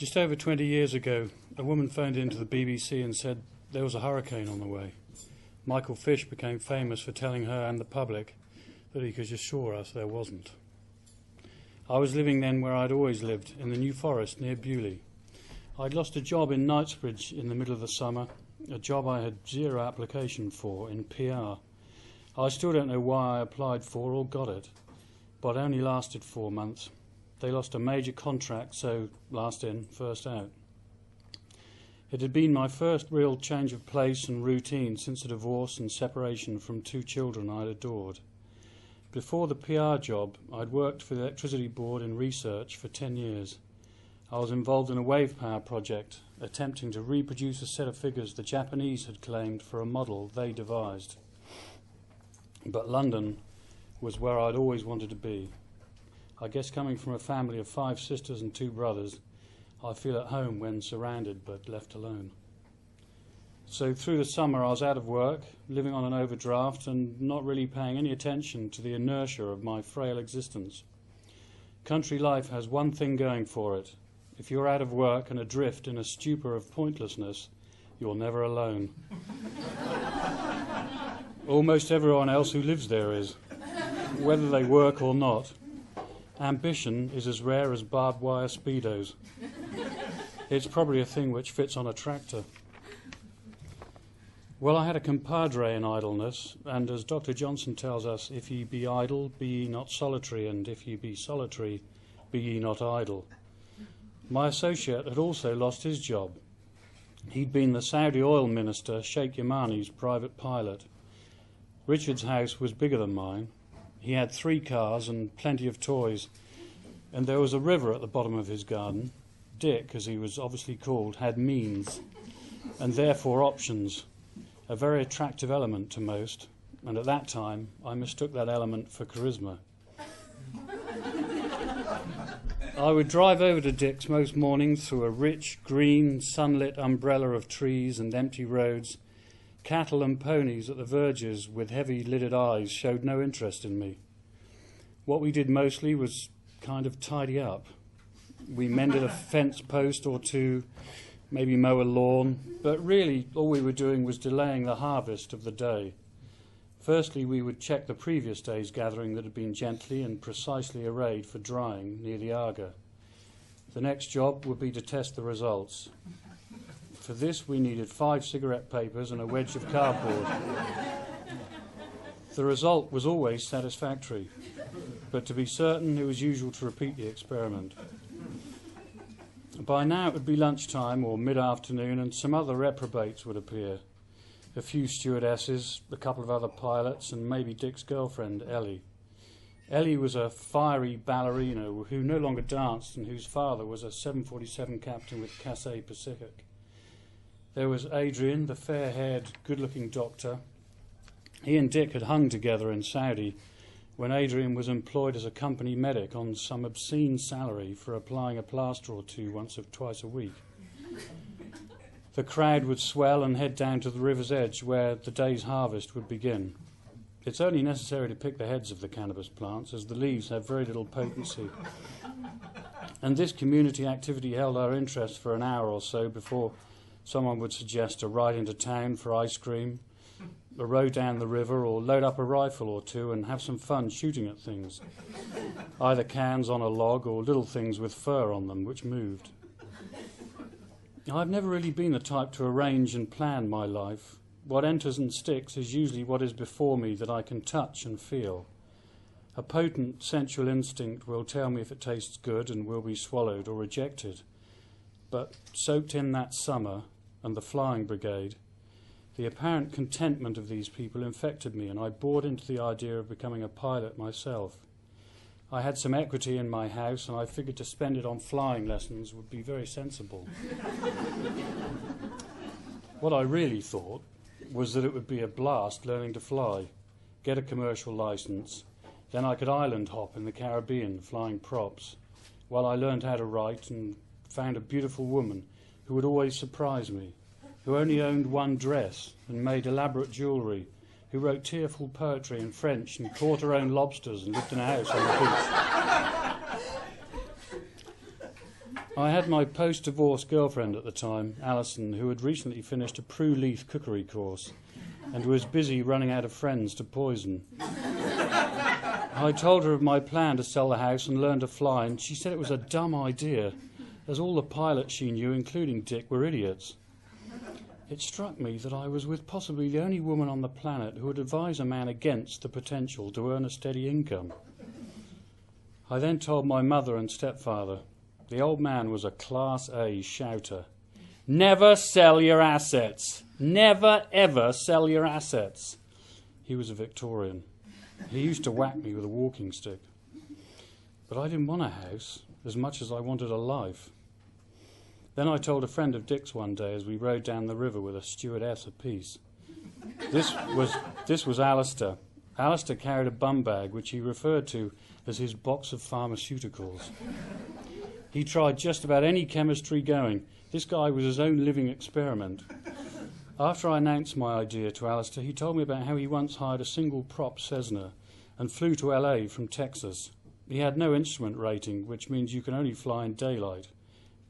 Just over 20 years ago, a woman phoned into the BBC and said there was a hurricane on the way. Michael Fish became famous for telling her and the public that he could assure us there wasn't. I was living then where I'd always lived, in the New Forest near Bewley. I'd lost a job in Knightsbridge in the middle of the summer, a job I had zero application for in PR. I still don't know why I applied for or got it, but it only lasted 4 months. They lost a major contract, so last in, first out. It had been my first real change of place and routine since a divorce and separation from 2 children I'd adored. Before the PR job, I'd worked for the Electricity Board in research for 10 years. I was involved in a wave power project, attempting to reproduce a set of figures the Japanese had claimed for a model they devised. But London was where I'd always wanted to be. I guess coming from a family of 5 sisters and 2 brothers, I feel at home when surrounded but left alone. So through the summer I was out of work, living on an overdraft and not really paying any attention to the inertia of my frail existence. Country life has one thing going for it. If you're out of work and adrift in a stupor of pointlessness, you're never alone. Almost everyone else who lives there is, whether they work or not. Ambition is as rare as barbed wire speedos. It's probably a thing which fits on a tractor. Well, I had a compadre in idleness, and as Dr. Johnson tells us, if ye be idle, be ye not solitary, and if ye be solitary, be ye not idle. My associate had also lost his job. He'd been the Saudi oil minister, Sheikh Yamani's private pilot. Richard's house was bigger than mine. He had 3 cars and plenty of toys, and there was a river at the bottom of his garden. Dick, as he was obviously called, had means, and therefore options, a very attractive element to most, and at that time I mistook that element for charisma. I would drive over to Dick's most mornings through a rich, green, sunlit umbrella of trees and empty roads. Cattle and ponies at the verges with heavy-lidded eyes showed no interest in me. What we did mostly was kind of tidy up. We mended a fence post or 2, maybe mow a lawn, but really all we were doing was delaying the harvest of the day. Firstly, we would check the previous day's gathering that had been gently and precisely arrayed for drying near the Aga. The next job would be to test the results. For this, we needed 5 cigarette papers and a wedge of cardboard. The result was always satisfactory, but to be certain, it was usual to repeat the experiment. By now, it would be lunchtime or mid-afternoon, and some other reprobates would appear. A few stewardesses, a couple of other pilots, and maybe Dick's girlfriend, Ellie. Ellie was a fiery ballerina who no longer danced and whose father was a 747 captain with Cathay Pacific. There was Adrian, the fair-haired, good-looking doctor. He and Dick had hung together in Saudi when Adrian was employed as a company medic on some obscene salary for applying a plaster or 2 once or twice a week. The crowd would swell and head down to the river's edge where the day's harvest would begin. It's only necessary to pick the heads of the cannabis plants, as the leaves have very little potency. And this community activity held our interest for an hour or so before someone would suggest a ride into town for ice cream, a row down the river, or load up a rifle or 2 and have some fun shooting at things, either cans on a log or little things with fur on them which moved. I've never really been the type to arrange and plan my life. What enters and sticks is usually what is before me that I can touch and feel. A potent sensual instinct will tell me if it tastes good and will be swallowed or rejected. But soaked in that summer and the flying brigade, the apparent contentment of these people infected me, and I bought into the idea of becoming a pilot myself. I had some equity in my house, and I figured to spend it on flying lessons would be very sensible. What I really thought was that it would be a blast learning to fly, get a commercial license, then I could island hop in the Caribbean flying props, while I learned how to write and found a beautiful woman who would always surprise me, who only owned 1 dress and made elaborate jewellery, who wrote tearful poetry in French and caught her own lobsters and lived in a house on the beach. I had my post-divorce girlfriend at the time, Alison, who had recently finished a Prue Leith cookery course and was busy running out of friends to poison. I told her of my plan to sell the house and learn to fly, and she said it was a dumb idea, as all the pilots she knew, including Dick, were idiots. It struck me that I was with possibly the only woman on the planet who would advise a man against the potential to earn a steady income. I then told my mother and stepfather. The old man was a Class A shouter. Never sell your assets. Never, ever sell your assets. He was a Victorian. He used to whack me with a walking stick. But I didn't want a house as much as I wanted a life. Then I told a friend of Dick's one day as we rode down the river with a stewardess apiece. This was Alistair. Alistair carried a bum bag which he referred to as his box of pharmaceuticals. He tried just about any chemistry going. This guy was his own living experiment. After I announced my idea to Alistair, he told me about how he once hired a single prop Cessna and flew to LA from Texas. He had no instrument rating, which means you can only fly in daylight.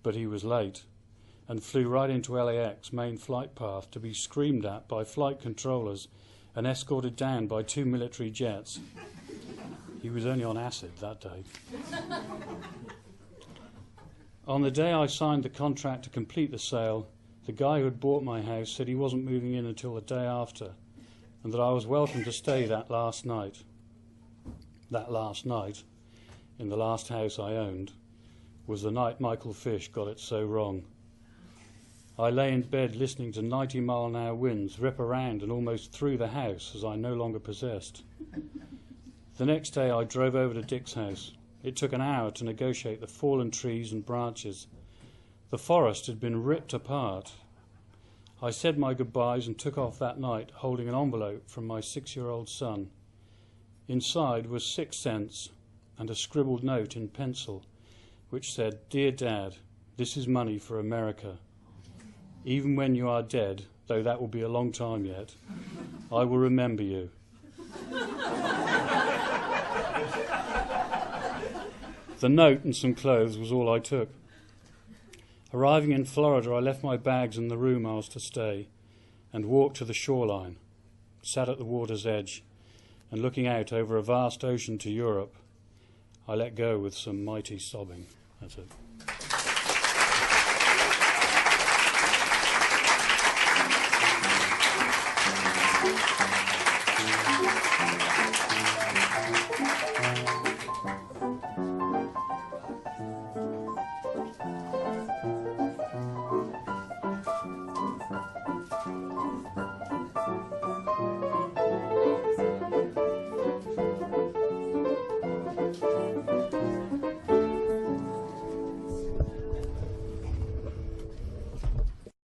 But he was late and flew right into LAX main flight path to be screamed at by flight controllers and escorted down by 2 military jets. He was only on acid that day. On the day I signed the contract to complete the sale, the guy who had bought my house said he wasn't moving in until the day after, and that I was welcome to stay that last night. That last night, in the last house I owned, was the night Michael Fish got it so wrong. I lay in bed listening to 90-mile-an-hour winds rip around and almost through the house as I no longer possessed. The next day I drove over to Dick's house. It took an hour to negotiate the fallen trees and branches. The forest had been ripped apart. I said my goodbyes and took off that night, holding an envelope from my 6-year-old son. Inside was 6 cents and a scribbled note in pencil, which said, "Dear Dad, this is money for America. Even when you are dead, though that will be a long time yet, I will remember you." The note and some clothes was all I took. Arriving in Florida, I left my bags in the room I was to stay and walked to the shoreline, sat at the water's edge, and looking out over a vast ocean to Europe, I let go with some mighty sobbing. That's it.